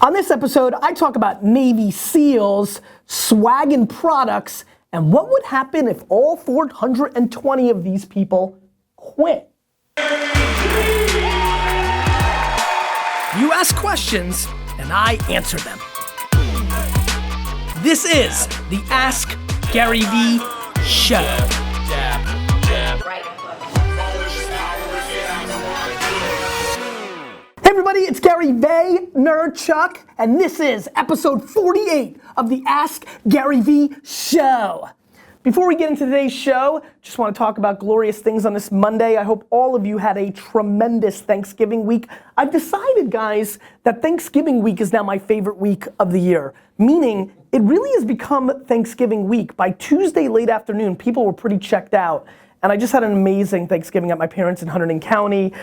On this episode, I talk about Navy SEALs, swaggin' products, and what would happen if all 420 of these people quit. You ask questions, and I answer them. This is the Ask GaryVee Show. Hey everybody, it's Vaynermedia, and this is episode 48 of the Ask GaryVee Show. Before we get into today's show, just want to talk about glorious things on this Monday. I hope all of you had a tremendous Thanksgiving week. I've decided, guys, that Thanksgiving week is now my favorite week of the year, meaning it really has become Thanksgiving week. By Tuesday late afternoon, people were pretty checked out. And I just had an amazing Thanksgiving at my parents in Hunterdon County.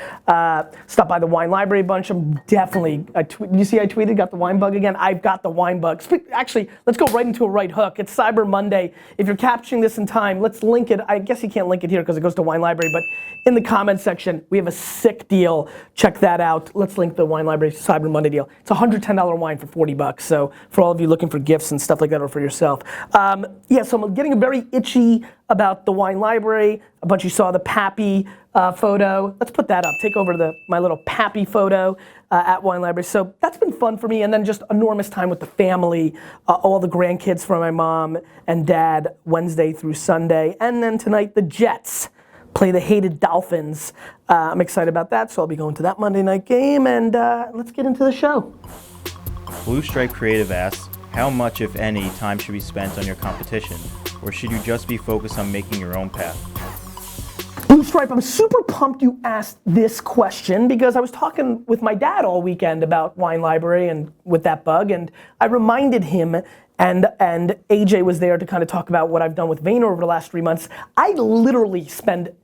Stopped by the wine library a bunch. I'm definitely, did you see I tweeted, got the wine bug again? I've got the wine bug. Actually, let's go right into a right hook. It's Cyber Monday. If you're capturing this in time, let's link it. I guess you can't link it here because it goes to wine library, but in the comment section, we have a sick deal. Check that out. Let's link the wine library Cyber Monday deal. It's a $110 wine for $40. So for all of you looking for gifts and stuff like that or for yourself. Yeah, so I'm getting very itchy about the wine library. A bunch of you saw the Pappy photo. Let's put that up. Take over my little Pappy photo at Wine Library. So that's been fun for me. And then just enormous time with the family, all the grandkids from my mom and dad Wednesday through Sunday. And then tonight the Jets play the hated Dolphins. I'm excited about that. So I'll be going to that Monday night game. And let's get into the show. Blue Stripe Creative asks, how much, if any, time should be spent on your competition? Or should you just be focused on making your own path? Blue Stripe, I'm super pumped you asked this question because I was talking with my dad all weekend about Wine Library and with that bug, and I reminded him, and AJ was there to kind of talk about what I've done with Vayner over the last 3 months. I literally spend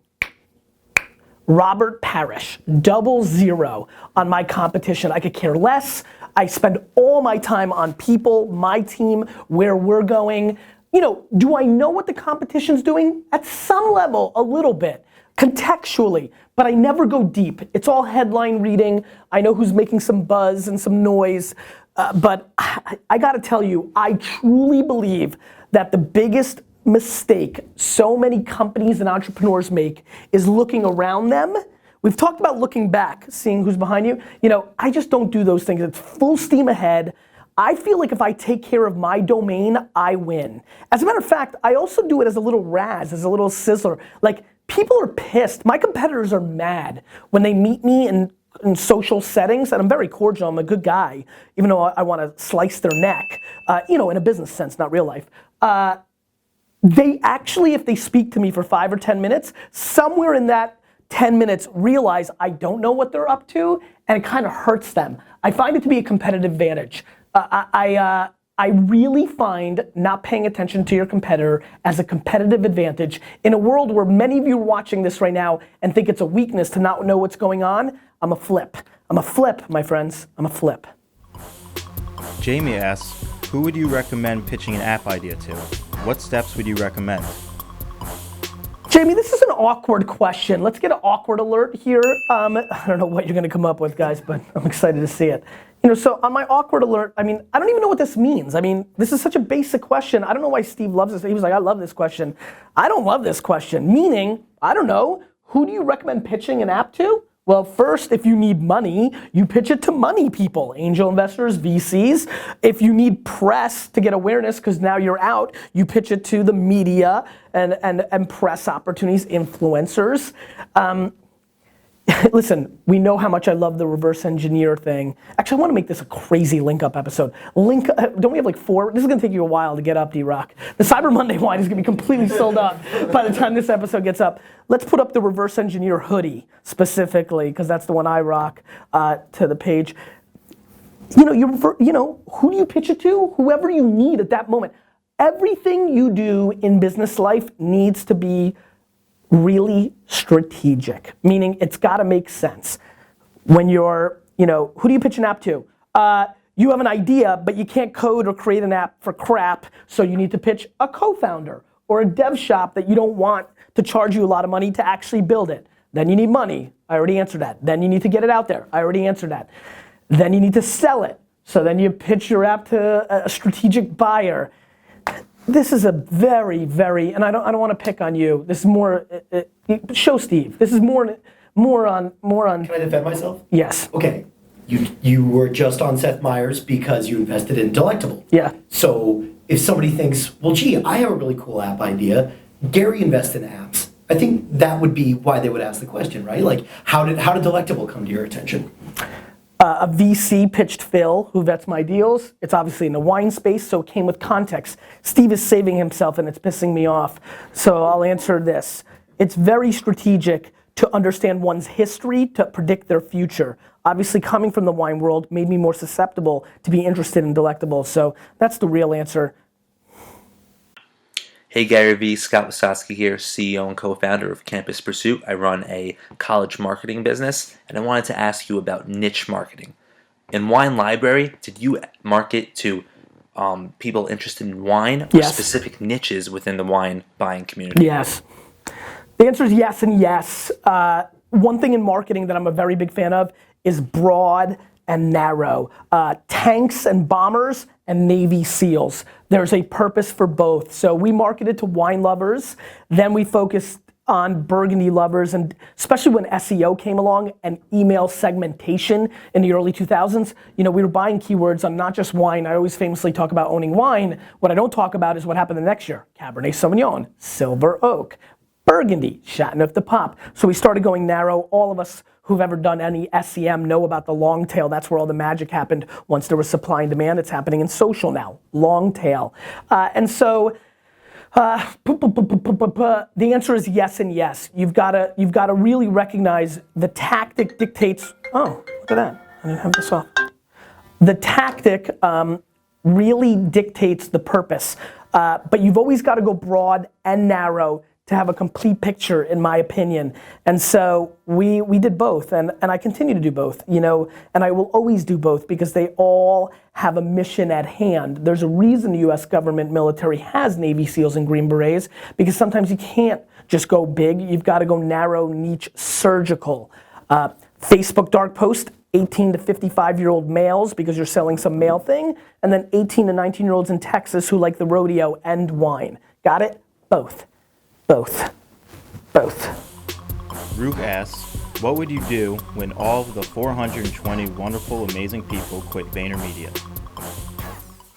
Robert Parrish, 00 on my competition. I could care less. I spend all my time on people, my team, where we're going. You know, do I know what the competition's doing? At some level, a little bit, contextually, but I never go deep. It's all headline reading. I know who's making some buzz and some noise, but I gotta tell you, I truly believe that the biggest mistake so many companies and entrepreneurs make is looking around them. We've talked about looking back, seeing who's behind you. You know, I just don't do those things. It's full steam ahead. I feel like if I take care of my domain, I win. As a matter of fact, I also do it as a little razz, as a little sizzler. Like, people are pissed. My competitors are mad when they meet me in social settings, and I'm very cordial, I'm a good guy, even though I wanna slice their neck, you know, in a business sense, not real life. They actually, if they speak to me for 5 or 10 minutes, somewhere in that 10 minutes realize I don't know what they're up to, and it kind of hurts them. I find it to be a competitive advantage. I really find not paying attention to your competitor as a competitive advantage in a world where many of you are watching this right now and think it's a weakness to not know what's going on. I'm a flip, my friends, I'm a flip. Jamie asks, who would you recommend pitching an app idea to? What steps would you recommend? Jamie, this is an awkward question. Let's get an awkward alert here. I don't know what you're gonna come up with, guys, but I'm excited to see it. You know, so on my awkward alert, I mean, I don't even know what this means. I mean, this is such a basic question. I don't know why Steve loves this. He was like, I love this question. I don't love this question. Meaning, I don't know, who do you recommend pitching an app to? Well, first, if you need money, you pitch it to money people, angel investors, VCs. If you need press to get awareness, because now you're out, you pitch it to the media and press opportunities, influencers. Listen, we know how much I love the reverse engineer thing. Actually, I want to make this a crazy link up episode. Don't we have like 4? This is going to take you a while to get up, D-Rock. The Cyber Monday wine is going to be completely sold out by the time this episode gets up. Let's put up the reverse engineer hoodie specifically, because that's the one I rock to the page. You know, who do you pitch it to? Whoever you need at that moment. Everything you do in business life needs to be really strategic, meaning it's gotta make sense. When you're, you know, who do you pitch an app to? You have an idea, but you can't code or create an app for crap, so you need to pitch a co-founder or a dev shop that you don't want to charge you a lot of money to actually build it. Then you need money. I already answered that. Then you need to get it out there. I already answered that. Then you need to sell it. So then you pitch your app to a strategic buyer. This is a very, very, and I don't want to pick on you. This is more, show Steve. This is more on. Can I defend myself? Yes. Okay. You were just on Seth Meyers because you invested in Delectable. Yeah. So if somebody thinks, well, gee, I have a really cool app idea, Gary invests in apps. I think that would be why they would ask the question, right? Like, how did Delectable come to your attention? A VC pitched Phil, who vets my deals. It's obviously in the wine space, so it came with context. Steve is saving himself and it's pissing me off. So I'll answer this. It's very strategic to understand one's history to predict their future. Obviously, coming from the wine world made me more susceptible to be interested in Delectable. So that's the real answer. Hey GaryVee, Scott Wasowski here, CEO and co-founder of Campus Pursuit. I run a college marketing business, and I wanted to ask you about niche marketing. In Wine Library, did you market to people interested in wine or Yes. specific niches within the wine buying community? Yes. The answer is yes and yes. One thing in marketing that I'm a very big fan of is broad and narrow. Tanks and bombers and Navy SEALs. There's a purpose for both. So we marketed to wine lovers, then we focused on Burgundy lovers, and especially when SEO came along and email segmentation in the early 2000s, we were buying keywords on not just wine. I always famously talk about owning wine. What I don't talk about is what happened the next year. Cabernet Sauvignon, Silver Oak, Burgundy, Chateauneuf de Pape. So we started going narrow. All of us who've ever done any SEM know about the long tail. That's where all the magic happened. Once there was supply and demand, it's happening in social now. Long tail. And so the answer is yes and yes. You've got to really recognize the tactic dictates. Oh, look at that. I didn't have this off. The tactic really dictates the purpose. But you've always got to go broad and narrow to have a complete picture, in my opinion. And so we did both, and I continue to do both, and I will always do both because they all have a mission at hand. There's a reason the US government military has Navy SEALs and Green Berets, because sometimes you can't just go big, you've got to go narrow, niche, surgical. Facebook dark post, 18 to 55-year-old males because you're selling some male thing, and then 18 to 19-year-olds in Texas who like the rodeo and wine. Got it? Both. Rook asks, what would you do when all of the 420 wonderful, amazing people quit VaynerMedia?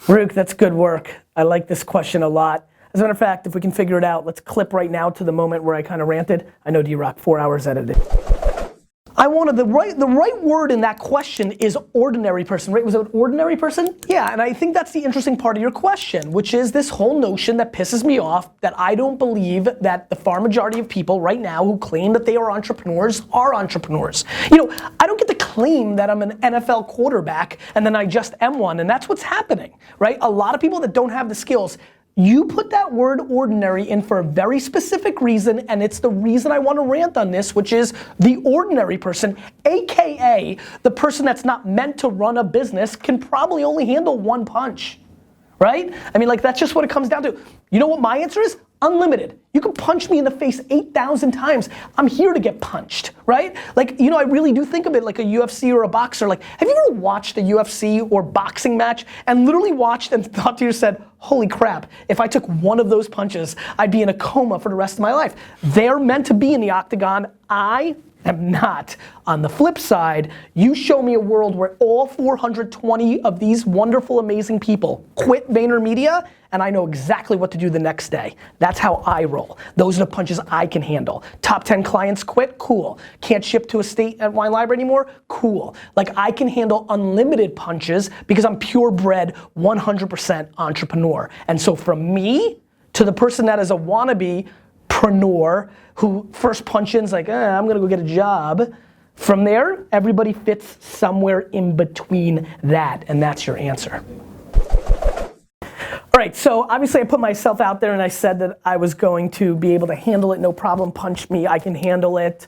Rook, that's good work. I like this question a lot. As a matter of fact, if we can figure it out, let's clip right now to the moment where I kind of ranted. I know D-Rock, 4 hours edited. I wanted the right word in that question is ordinary person, right? Was it ordinary person? Yeah, and I think that's the interesting part of your question, which is this whole notion that pisses me off that I don't believe that the far majority of people right now who claim that they are entrepreneurs are entrepreneurs. I don't get to claim that I'm an NFL quarterback and then I just am one, and that's what's happening, right? A lot of people that don't have the skills. You put that word ordinary in for a very specific reason, and it's the reason I want to rant on this, which is the ordinary person, AKA the person that's not meant to run a business, can probably only handle one punch, right? I mean, that's just what it comes down to. You know what my answer is? Unlimited. You can punch me in the face 8,000 times. I'm here to get punched, right? I really do think of it like a UFC or a boxer. Have you ever watched a UFC or boxing match and literally watched and thought to yourself, holy crap, if I took one of those punches, I'd be in a coma for the rest of my life. They're meant to be in the octagon. I am not. On the flip side, you show me a world where all 420 of these wonderful, amazing people quit VaynerMedia, and I know exactly what to do the next day. That's how I roll. Those are the punches I can handle. Top 10 clients quit? Cool. Can't ship to a state at Wine Library anymore? Cool. I can handle unlimited punches because I'm purebred 100% entrepreneur. And so from me to the person that is a wannabe-preneur who first punch in's I'm gonna go get a job. From there, everybody fits somewhere in between that, and that's your answer. All right, so obviously I put myself out there and I said that I was going to be able to handle it, no problem, punch me, I can handle it.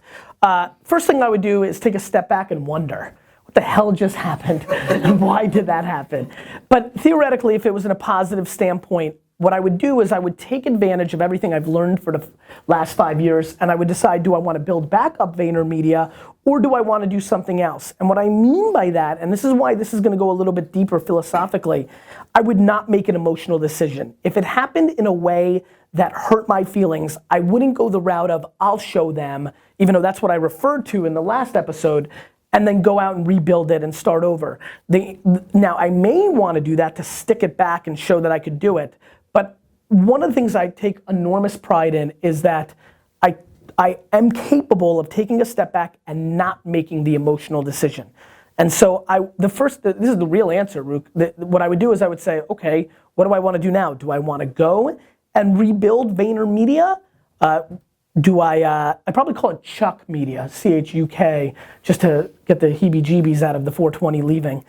First thing I would do is take a step back and wonder, what the hell just happened and why did that happen? But theoretically, if it was in a positive standpoint, what I would do is I would take advantage of everything I've learned for the last 5 years, and I would decide, do I want to build back up VaynerMedia, or do I want to do something else? And what I mean by that, and this is why this is going to go a little bit deeper philosophically, I would not make an emotional decision. If it happened in a way that hurt my feelings, I wouldn't go the route of, I'll show them, even though that's what I referred to in the last episode, and then go out and rebuild it and start over. Now, I may want to do that to stick it back and show that I could do it, but one of the things I take enormous pride in is that I am capable of taking a step back and not making the emotional decision. And so this is the real answer, Rook. What I would do is I would say, okay, what do I want to do now? Do I want to go and rebuild VaynerMedia? I probably call it Chuck Media, C-H-U-K, just to get the heebie-jeebies out of the 420 leaving.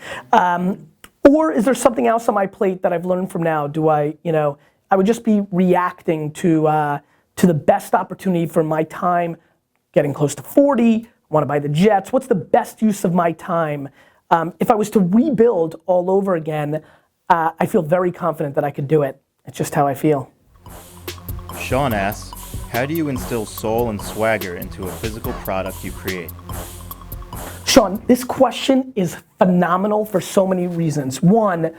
Or is there something else on my plate that I've learned from now? I would just be reacting to the best opportunity for my time, getting close to 40, want to buy the Jets. What's the best use of my time? If I was to rebuild all over again, I feel very confident that I could do it. It's just how I feel. Sean asks, how do you instill soul and swagger into a physical product you create? Sean, this question is phenomenal for so many reasons. One,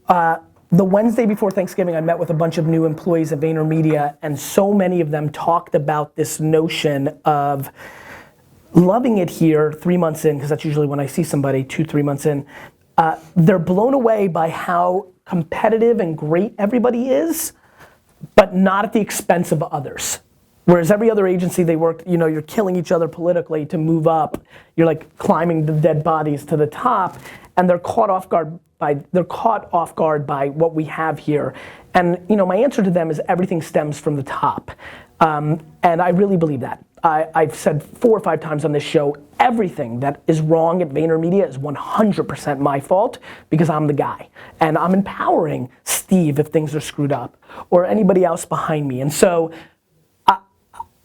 the Wednesday before Thanksgiving, I met with a bunch of new employees at VaynerMedia, and so many of them talked about this notion of loving it here 3 months in, because that's usually when I see somebody, 2-3 months in. They're blown away by how competitive and great everybody is, but not at the expense of others. Whereas every other agency they work, you're killing each other politically to move up. You're like climbing the dead bodies to the top, and they're caught off guard by what we have here. And my answer to them is everything stems from the top. And I really believe that. I've said 4 or 5 times on this show, everything that is wrong at VaynerMedia is 100% my fault because I'm the guy. And I'm empowering Steve if things are screwed up, or anybody else behind me. And so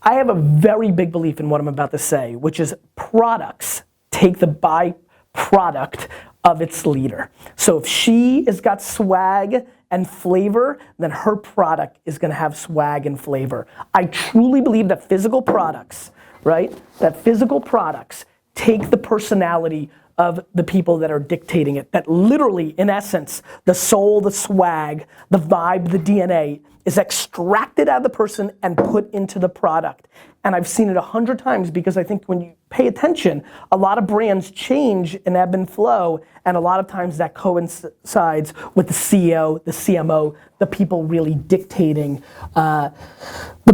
I have a very big belief in what I'm about to say, which is products take the byproduct of its leader. So if she has got swag and flavor, then her product is gonna have swag and flavor. I truly believe that physical products, right? That physical products take the personality of the people that are dictating it. That literally, in essence, the soul, the swag, the vibe, the DNA is extracted out of the person and put into the product. And I've seen it 100 times because I think when you pay attention, a lot of brands change and ebb and flow, and a lot of times that coincides with the CEO, the CMO, the people really dictating the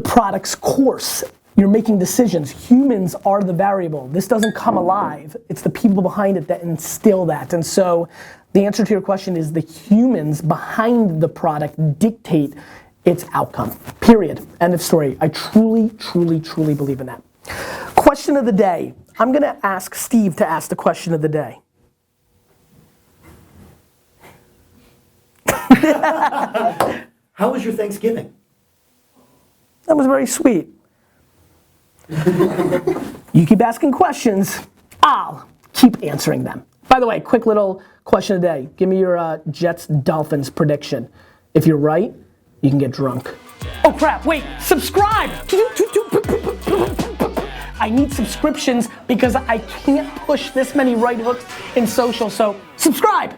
product's course. You're making decisions. Humans are the variable. This doesn't come alive. It's the people behind it that instill that. And so the answer to your question is the humans behind the product dictate its outcome, period. End of story. I truly, truly, truly believe in that. Question of the day. I'm gonna ask Steve to ask the question of the day. How was your Thanksgiving? That was very sweet. You keep asking questions, I'll keep answering them. By the way, quick little question of the day. Give me your Jets Dolphins prediction. If you're right, you can get drunk. Oh crap, wait, subscribe! I need subscriptions because I can't push this many right hooks in social, so subscribe!